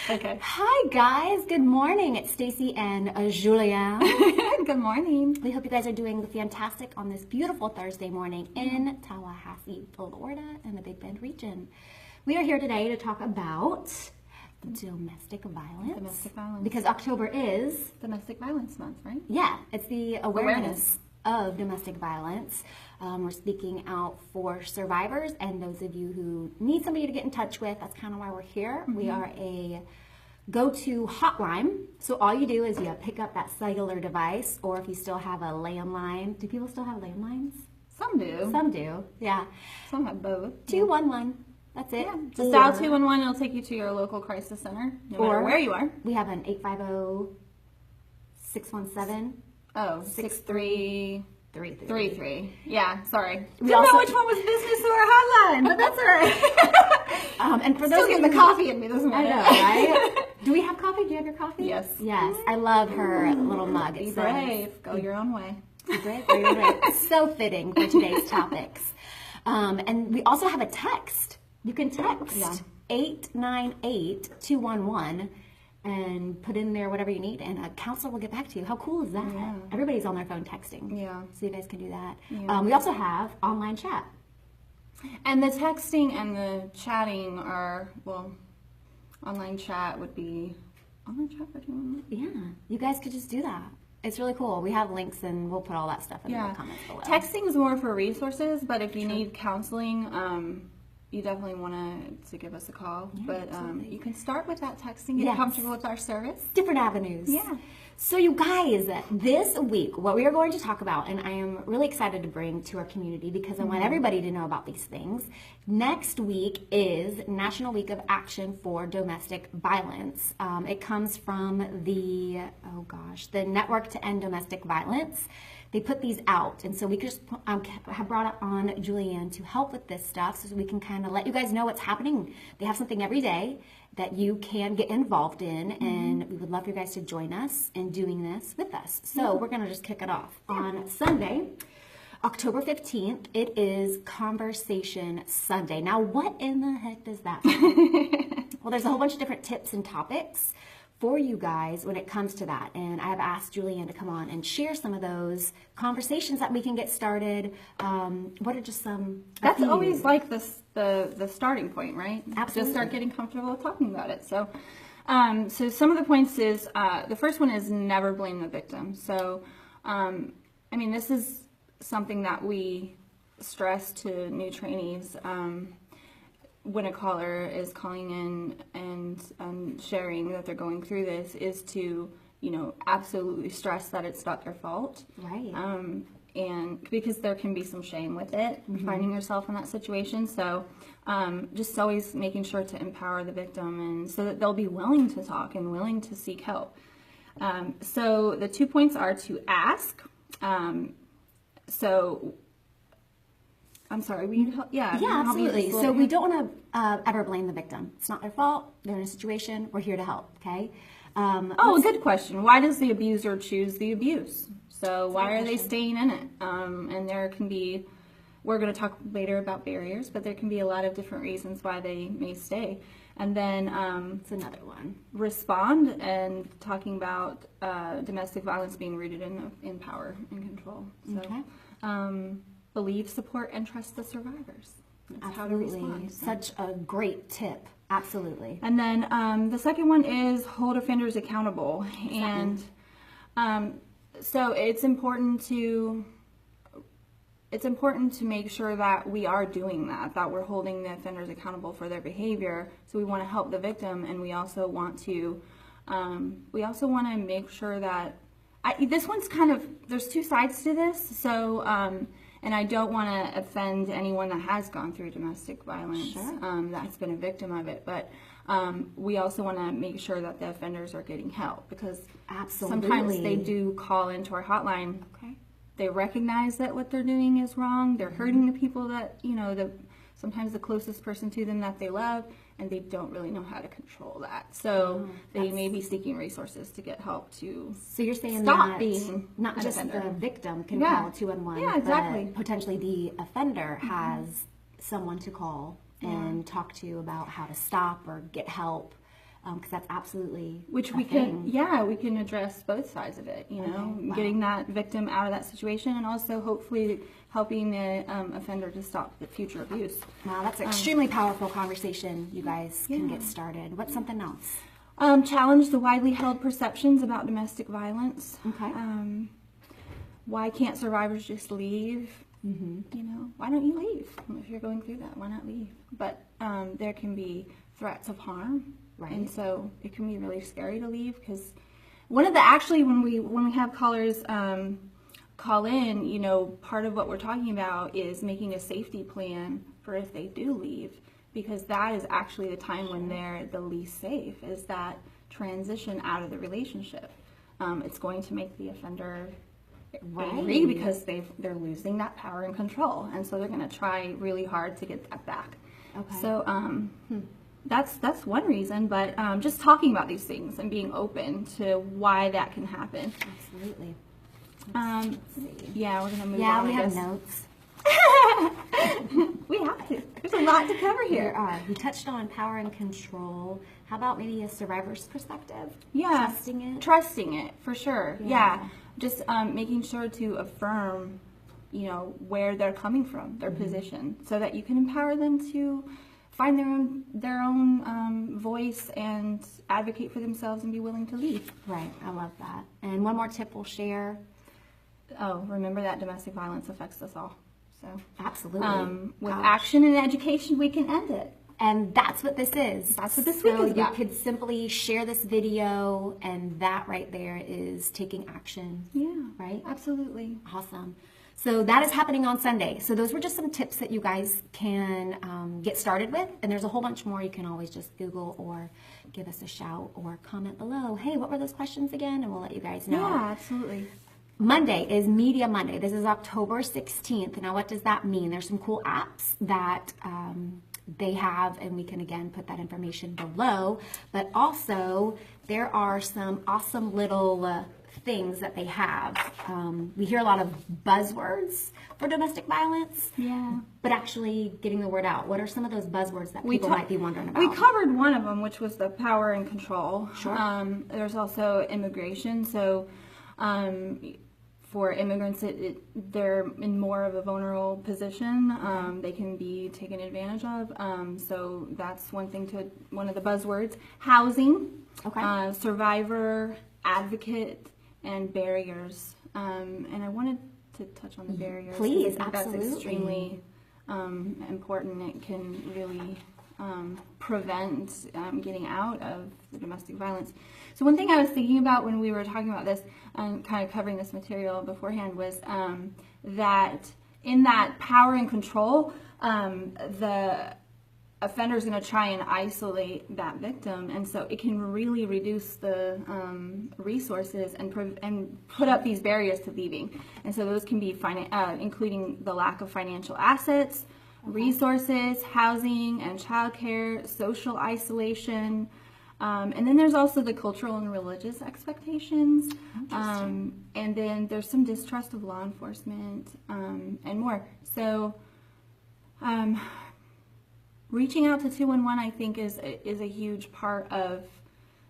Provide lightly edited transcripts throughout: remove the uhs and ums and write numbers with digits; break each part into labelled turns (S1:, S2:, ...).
S1: Okay.
S2: Hi guys, good morning. It's Stacy and Julien.
S1: Good morning.
S2: We hope you guys are doing fantastic on this beautiful Thursday morning in Tallahassee, Florida, in the Big Bend region. We are here today to talk about domestic violence.
S1: Domestic violence.
S2: Because October is
S1: Domestic Violence Month, right?
S2: Yeah, it's the awareness of domestic violence. We're speaking out for survivors and those of you who need somebody to get in touch with. That's kind of why we're here. We are a go-to hotline. So all you do is you pick up that cellular device, or if you still have a landline. Do people still have landlines?
S1: Some do.
S2: Some do, yeah.
S1: Some have both.
S2: 211. That's it.
S1: Yeah. Just dial 211. It'll take you to your local crisis center, no matter where you are.
S2: We have an 850-617.
S1: Oh, 6333. Yeah, sorry.
S2: We
S1: Didn't
S2: also
S1: know which one was business or hotline, but that's all right.
S2: And for
S1: Still
S2: those
S1: getting
S2: of
S1: the
S2: you,
S1: coffee in me this morning.
S2: I know, right? Do we have coffee? Do you have your coffee?
S1: Yes.
S2: Yes. I love her little mug.
S1: Be
S2: It
S1: brave. Go your own way.
S2: Be brave. Go your way. So fitting for today's topics. And we also have a text. You can text 898-211 and put in there whatever you need, and a counselor will get back to you. How cool is that?
S1: Yeah.
S2: Everybody's on their phone texting.
S1: Yeah.
S2: So you guys can do that.
S1: Yeah.
S2: We also have online chat.
S1: And the texting and the chatting are, well, online chat would be, online chat for 211?
S2: Yeah. You guys could just do that. It's really cool. We have links, and we'll put all that stuff in the comments below.
S1: Texting is more for resources, but if you need counseling, you definitely want to give us a call.
S2: Yeah,
S1: but you can start with that texting, get
S2: Yes.
S1: comfortable with our service.
S2: Different avenues.
S1: Yeah.
S2: So you guys, this week, what we are going to talk about, and I am really excited to bring to our community because I want everybody to know about these things. Next week is National Week of Action for Domestic Violence. It comes from the Network to End Domestic Violence. They put these out, and so we just have brought on Julianne to help with this stuff so we can kind of let you guys know what's happening. They have something every day that you can get involved in, and we would love you guys to join us in doing this with us. So we're going to just kick it off. On Sunday, October 15th, it is Conversation Sunday. Now, what in the heck does that mean? Well, there's a whole bunch of different tips and topics for you guys when it comes to that, and I have asked Julianne to come on and share some of those conversations that we can get started. What are just some?
S1: That's always like the starting point, right?
S2: Absolutely.
S1: Just start getting comfortable with talking about it. So, so some of the points is the first one is never blame the victim. So, I mean, this is something that we stress to new trainees. When a caller is calling in and sharing that they're going through this, is to, absolutely stress that it's not their fault.
S2: Right.
S1: And because there can be some shame with it, finding yourself in that situation. So just always making sure to empower the victim, and so that they'll be willing to talk and willing to seek help. So the 2 points are to ask. I'm sorry, will you help?
S2: Yeah, absolutely. So we don't want to ever blame the victim. It's not their fault. They're in a situation. We're here to help, okay?
S1: Good question. Why does the abuser choose the abuse? So why are they staying in it? And there can be, we're going to talk later about barriers, but there can be a lot of different reasons why they may stay. And then
S2: it's another one.
S1: Respond, and talking about domestic violence being rooted in power and control. So,
S2: Okay.
S1: Believe, support, and trust the survivors. That's
S2: Absolutely.
S1: how to respond. So.
S2: Such a great tip. Absolutely.
S1: And then the second one is hold offenders accountable. And so it's important to make sure that we are doing that we're holding the offenders accountable for their behavior. So we want to help the victim, and we also want to make sure that this one's kind of, there's two sides to this. So and I don't want to offend anyone that has gone through domestic violence, that's been a victim of it. But we also want to make sure that the offenders are getting help, because sometimes they do call into our hotline.
S2: Okay.
S1: They recognize that what they're doing is wrong. They're hurting the people that, sometimes the closest person to them that they love, and they don't really know how to control that. So they may be seeking resources to get help to
S2: So you're saying
S1: stop
S2: that
S1: being
S2: not
S1: an
S2: just
S1: offender.
S2: the victim can call 211,
S1: Yeah, exactly.
S2: but potentially the offender has someone to call and talk to about how to stop or get help. because that's absolutely
S1: Which
S2: a
S1: we
S2: thing.
S1: we can address both sides of it,
S2: Wow.
S1: getting that victim out of that situation and also hopefully helping the offender to stop the future abuse.
S2: Wow, that's an extremely powerful conversation you guys can
S1: Yeah.
S2: get started. What's something else?
S1: Challenge the widely held perceptions about domestic violence.
S2: Okay.
S1: Why can't survivors just leave?
S2: Mm-hmm.
S1: Why don't you leave? If you're going through that, why not leave? But there can be threats of harm.
S2: Right.
S1: And so it can be really scary to leave because when we have callers call in, part of what we're talking about is making a safety plan for if they do leave, because that is actually the time when they're the least safe, is that transition out of the relationship. It's going to make the offender angry because they're losing that power and control, and so they're going to try really hard to get that back.
S2: Okay.
S1: So that's one reason, but just talking about these things and being open to why that can happen.
S2: Absolutely.
S1: Yeah, we're gonna move on.
S2: Yeah, we
S1: I
S2: have
S1: guess.
S2: notes.
S1: We have to. There's a lot to cover
S2: There
S1: here.
S2: are. You touched on power and control. How about maybe a survivor's perspective?
S1: Yeah,
S2: Trusting it?
S1: for sure.
S2: Yeah.
S1: Yeah, just making sure to affirm, where they're coming from, their position, so that you can empower them to find their own voice and advocate for themselves and be willing to leave.
S2: Right, I love that. And one more tip we'll share.
S1: Oh, remember that domestic violence affects us all. So
S2: Absolutely.
S1: with
S2: Gosh.
S1: action and education, we can end it.
S2: And that's what this is.
S1: That's what this week
S2: So
S1: is
S2: you
S1: about.
S2: could simply share this video, and that right there is taking action.
S1: Yeah,
S2: Right?
S1: absolutely.
S2: Awesome. So that is happening on Sunday. So those were just some tips that you guys can get started with. And there's a whole bunch more. You can always just Google or give us a shout or comment below. Hey, what were those questions again? And we'll let you guys know.
S1: Yeah, absolutely.
S2: Monday is Media Monday. This is October 16th. Now, what does that mean? There's some cool apps that they have, and we can again put that information below. But also, there are some awesome little things that they have. We hear a lot of buzzwords for domestic violence.
S1: Yeah.
S2: But actually getting the word out. What are some of those buzzwords that people might be wondering about?
S1: We covered one of them, which was the power and control.
S2: Sure.
S1: There's also immigration. So for immigrants, they're in more of a vulnerable position. They can be taken advantage of. So that's one of the buzzwords. Housing,
S2: Okay.
S1: survivor, advocate, and barriers. And I wanted to touch on the barriers. 'cause
S2: Please,
S1: I think
S2: absolutely.
S1: That's extremely important. It can really prevent getting out of the domestic violence. So one thing I was thinking about when we were talking about this and kind of covering this material beforehand was that in that power and control, the offender is going to try and isolate that victim, and so it can really reduce the resources and put up these barriers to leaving. And so those can be including the lack of financial assets, resources, housing and childcare, social isolation, and then there's also the cultural and religious expectations, and then there's some distrust of law enforcement and more. So reaching out to 211, I think, is a huge part of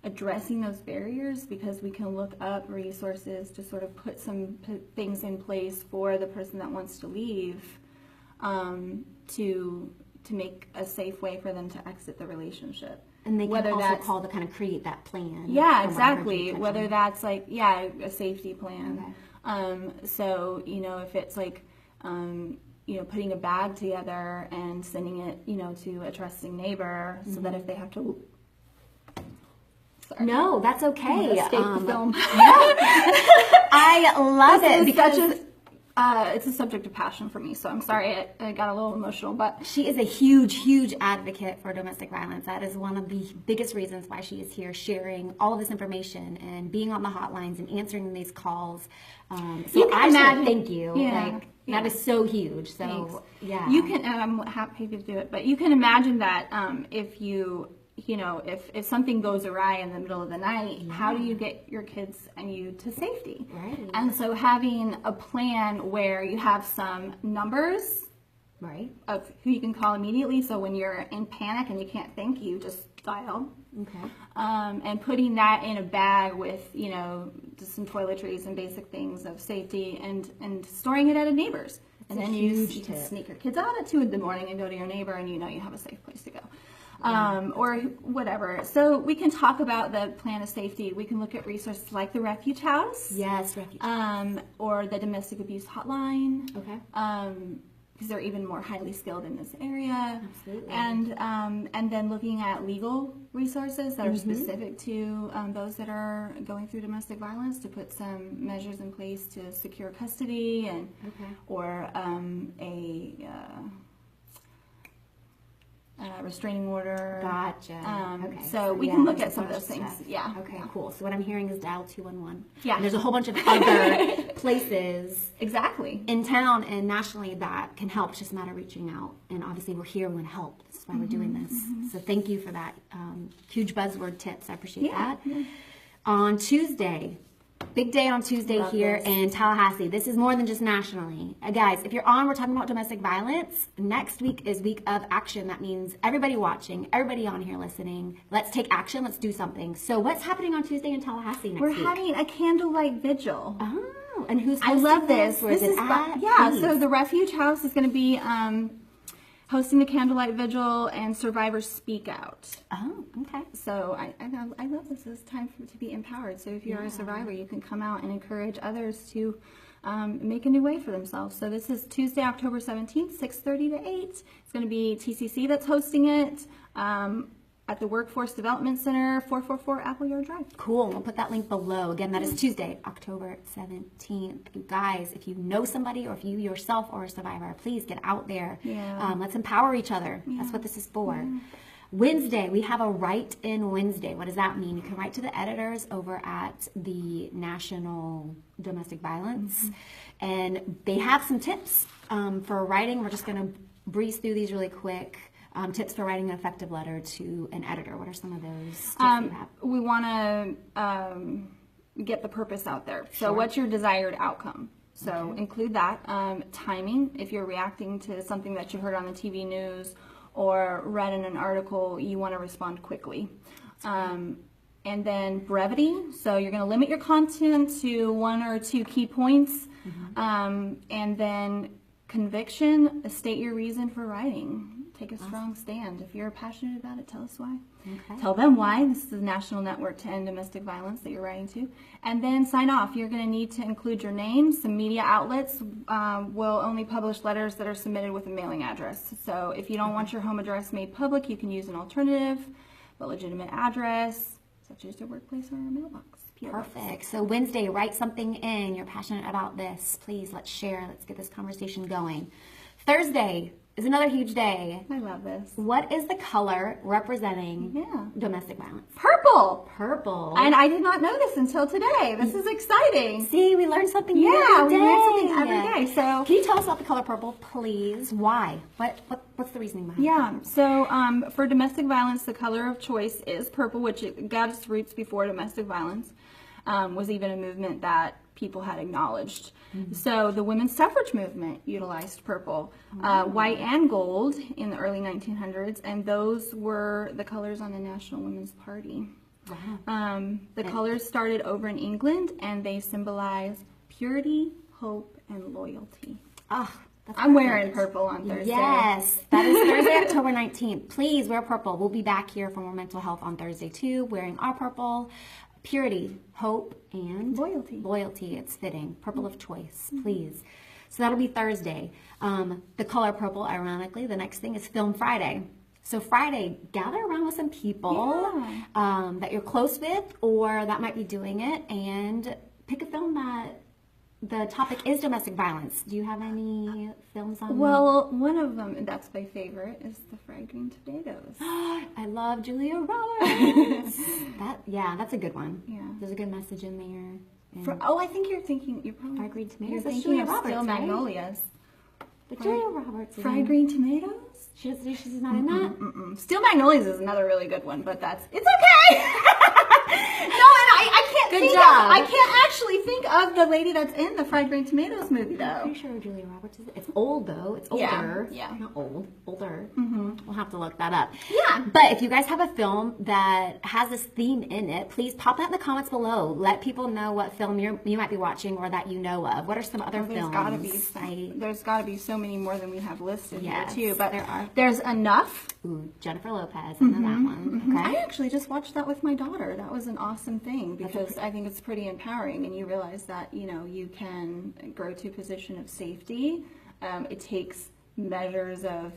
S1: addressing those barriers, because we can look up resources to sort of put some things in place for the person that wants to leave, to make a safe way for them to exit the relationship.
S2: And they can
S1: Whether
S2: also
S1: that's-
S2: call to kind of create that plan.
S1: Yeah,
S2: from what I heard you
S1: exactly.
S2: touch
S1: Whether
S2: on.
S1: that's like, a safety plan.
S2: Okay.
S1: So, if it's like, putting a bag together and sending it, to a trusting neighbor, so that if they have to, sorry.
S2: No, that's okay.
S1: Escape the film.
S2: I love it because
S1: it's a subject of passion for me, so I'm sorry I got a little emotional, but
S2: she is a huge, huge advocate for domestic violence. That is one of the biggest reasons why she is here, sharing all of this information and being on the hotlines and answering these calls. So
S1: You can
S2: I
S1: imagine-
S2: thank you.
S1: Yeah,
S2: That is so huge. So
S1: Thanks.
S2: yeah,
S1: You can, and I'm happy to do it, but you can imagine that if you, if something goes awry in the middle of the night, how do you get your kids and you to safety?
S2: Right.
S1: And so having a plan where you have some numbers
S2: right.
S1: of who you can call immediately, so when you're in panic and you can't think, you just style.
S2: Okay.
S1: And putting that in a bag with, just some toiletries and basic things of safety and storing it at a neighbor's. And then you can sneak your kids out at 2 in the morning and go to your neighbor and you have a safe place to go. Or whatever. So we can talk about the plan of safety. We can look at resources like the Refuge House.
S2: Yes, Refuge.
S1: Or the Domestic Abuse Hotline.
S2: Okay.
S1: Because they're even more highly skilled in this area.
S2: Absolutely.
S1: And then looking at legal resources that are specific to those that are going through domestic violence to put some measures in place to secure custody and or a restraining order.
S2: Gotcha. Okay.
S1: So we can look at some of those things. Yeah.
S2: Okay, cool. So what I'm hearing is dial 211.
S1: Yeah.
S2: And there's a whole bunch of other places
S1: Exactly.
S2: in town and nationally that can help. It's just a matter of reaching out. And obviously we're here, we want to help. This is why we're doing this. So thank you for that. Huge buzzword tips. I appreciate that.
S1: Yeah.
S2: On Tuesday, big day on Tuesday here in Tallahassee. This is more than just nationally. Guys, if you're on, we're talking about domestic violence. Next week is Week of Action. That means everybody watching, everybody on here listening. Let's take action. Let's do something. So what's happening on Tuesday in Tallahassee next week?
S1: We're having a candlelight vigil.
S2: Oh, and who's
S1: I
S2: hosting
S1: love this.
S2: Where is it at?
S1: Yeah,
S2: Please.
S1: so the Refuge House is going to be hosting the candlelight vigil and Survivors Speak Out.
S2: Oh, okay.
S1: So I love this. It's time to be empowered. So if you're a survivor, you can come out and encourage others to make a new way for themselves. So this is Tuesday, October 17th, 6:30 to 8. It's going to be TCC that's hosting it at the Workforce Development Center, 444 Appleyard Drive.
S2: Cool. We'll put that link below. Again, that is Tuesday, October 17th. You guys, if you know somebody or if you yourself are a survivor, please get out there.
S1: Yeah.
S2: Let's empower each other. That's what this is for. Wednesday, we have a Write-In Wednesday. What does that mean? You can write to the editors over at the National Domestic Violence. And they have some tips for writing. We're just going to breeze through these really quick. Tips for writing an effective letter to an editor. What are some of those tips you have?
S1: We want to get the purpose out there. So what's your desired outcome? So include that. Timing, if you're reacting to something that you heard on the TV news or read in an article, you want to respond quickly. And then brevity, so you're going to limit your content to 1 or 2 key points. And then conviction, state your reason for writing. Take a strong stand. If you're passionate about it, tell us why. Tell them why. This is the National Network to End Domestic Violence that you're writing to. And then sign off. You're going to need to include your name. Some media outlets will only publish letters that are submitted with a mailing address. So if you don't want your home address made public, you can use an alternative, but legitimate address, such as your workplace or a mailbox.
S2: Perfect. So Wednesday, write something in. You're passionate about this. Please, let's share. Let's get this conversation going. Thursday is another huge day.
S1: I love this.
S2: What is the color representing domestic violence?
S1: Purple.
S2: Purple.
S1: And I did not know this until today. This is exciting.
S2: See, we learn something new
S1: Yeah,
S2: every
S1: we
S2: day.
S1: learn something every day. So
S2: Can you tell us about the color purple, please? Why? What's the reasoning behind
S1: yeah, so for domestic violence, the color of choice is purple, which it got its roots before domestic violence was even a movement that people had acknowledged. So the women's suffrage movement utilized purple, white and gold in the early 1900s, and those were the colors on the National Women's Party.
S2: Wow.
S1: The colors started over in England, and they symbolize purity, hope, and loyalty.
S2: Oh, that's
S1: I'm
S2: perfect.
S1: wearing purple on Thursday.
S2: Yes, that is Thursday, October 19th. Please wear purple. We'll be back here for more mental health on Thursday too, wearing our purple. Purity, hope, and
S1: Loyalty.
S2: Loyalty. It's fitting. Purple of choice, please. So that'll be Thursday. The color purple, ironically, the next thing is Film Friday. So Friday, gather around with some people that you're close with or that might be doing it, and pick a film that the topic is domestic violence. Do you have any films on?
S1: Well, one of them, and that's my favorite, is The Fried Green Tomatoes.
S2: I love Julia Roberts. That's a good one.
S1: Yeah.
S2: There's a good message in there. And
S1: I think you're probably
S2: Fried Green tomatoes.
S1: you're
S2: That's
S1: thinking
S2: Julia
S1: of
S2: Roberts,
S1: Steel
S2: right?
S1: Magnolias.
S2: But Julia Roberts.
S1: Fried green tomatoes?
S2: Magnolias? She's not in that?
S1: Steel Magnolias is another really good one, but it's okay. No, and I can't
S2: Good
S1: think
S2: job.
S1: I can't actually think of the lady that's in the Fried Green Tomatoes movie,
S2: I'm
S1: though.
S2: pretty sure Julia Roberts is. It's old though. It's older.
S1: Yeah.
S2: Not old. Older. We'll have to look that up.
S1: Yeah.
S2: But if you guys have a film that has this theme in it, please pop that in the comments below. Let people know what film you might be watching or that you know of. What are some other films?
S1: There's got to be so many more than we have listed
S2: Yes,
S1: here too. But
S2: there are.
S1: There's Enough.
S2: Ooh, Jennifer Lopez. I know that one. Okay.
S1: I actually just watched that with my daughter. That was an awesome thing because I think it's pretty empowering, and you realize that you can grow to a position of safety. It takes measures of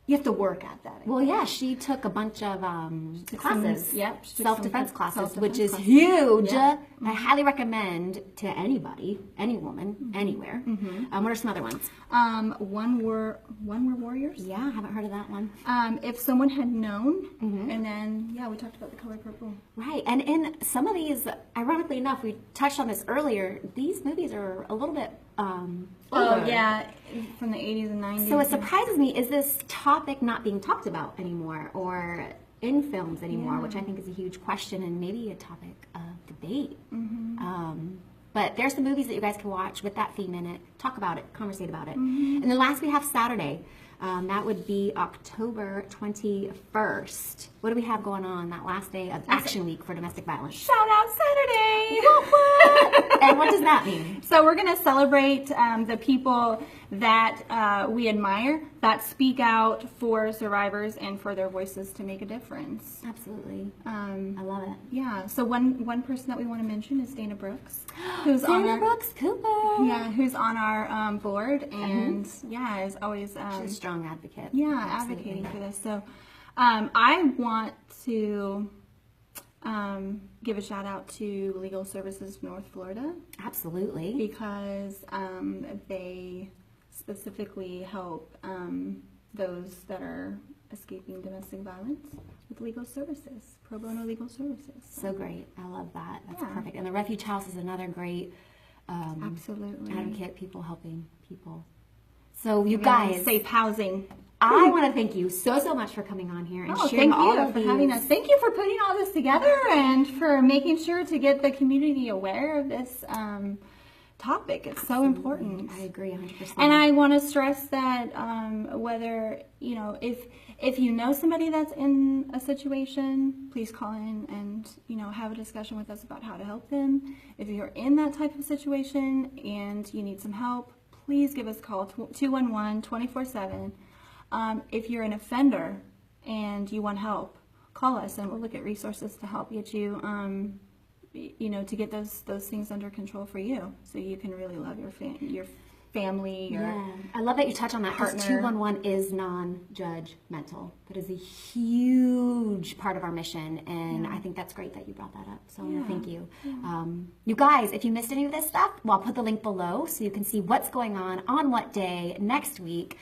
S1: you have to work at that.
S2: Well, yeah, she took a bunch of classes.
S1: Yep. she took
S2: Self-defense
S1: some
S2: classes,
S1: self-defense
S2: which is
S1: classes.
S2: huge.
S1: Yeah.
S2: I highly recommend to anybody, any woman, anywhere. What are some other ones?
S1: One were Warriors.
S2: Yeah, I haven't heard of that one.
S1: If Someone Had Known, and then we talked about The Color Purple.
S2: Right, and in some of these, ironically enough, we touched on this earlier, these movies are a little bit older.
S1: Oh yeah, from the 80s and 90s.
S2: So it surprises me, is this topic not being talked about anymore or in films anymore, which I think is a huge question and maybe a topic of debate. But there's some movies that you guys can watch with that theme in it, talk about it, conversate about it. And then last we have Saturday. That would be October 21st. What do we have going on that last day of Action Week for domestic violence?
S1: Shout out Saturday!
S2: And what does that mean?
S1: So we're going to celebrate the people that we admire, that speak out for survivors and for their voices to make a difference.
S2: Absolutely. I love it.
S1: Yeah. So one person that we want to mention is Dana Brooks, who's
S2: Dana Brooks Cooper.
S1: Yeah, who's on our board and is always
S2: She's a strong advocate.
S1: Yeah,
S2: Absolutely.
S1: advocating for this. So I want to give a shout out to Legal Services North Florida
S2: Absolutely.
S1: because they specifically help those that are escaping domestic violence with legal services, pro bono legal services.
S2: So great. I love that. That's
S1: Yeah.
S2: perfect. And the Refuge House is another great
S1: Absolutely.
S2: advocate, people helping people. So you guys,
S1: Safe housing.
S2: I want to thank you so much for coming on here and
S1: Oh,
S2: sharing
S1: thank
S2: all
S1: you
S2: of
S1: for
S2: these.
S1: having us. Thank you for putting all this together and for making sure to get the community aware of this topic. It's so important.
S2: I agree 100%.
S1: And I want to stress that whether, if you know somebody that's in a situation, please call in and, have a discussion with us about how to help them. If you're in that type of situation and you need some help, please give us a call, 211-24/7. If you're an offender and you want help, call us and we'll look at resources to help get you, to get those things under control for you, so you can really love your family.
S2: Yeah, I love that you touch on that because
S1: partner.
S2: 211 is non-judgmental. That is a huge part of our mission, and I think that's great that you brought that up. So I want to thank you. You guys, if you missed any of this stuff, well, I'll put the link below so you can see what's going on what day next week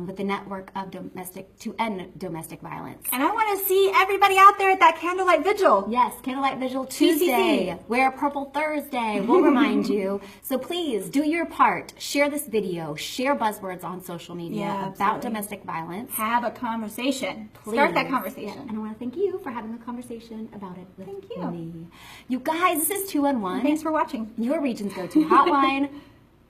S2: with the Network of to End Domestic Violence.
S1: And I want to see everybody out there at that candlelight vigil.
S2: Yes, Candlelight Vigil Tuesday. Wear Purple Thursday. We'll remind you. So please do your part. Share this video. Share buzzwords on social media about
S1: absolutely.
S2: domestic violence.
S1: Have a conversation.
S2: Please.
S1: Start that conversation.
S2: Yeah, and I want to thank you for having a conversation about it with
S1: Thank you.
S2: me. You guys, this is 211.
S1: Thanks for watching.
S2: Your region's go-to hotline.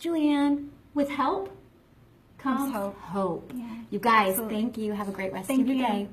S2: Julianne, with help comes
S1: hope.
S2: hope.
S1: Yeah,
S2: You guys,
S1: absolutely.
S2: thank you. Have a great rest
S1: Thank
S2: of your
S1: you.
S2: day.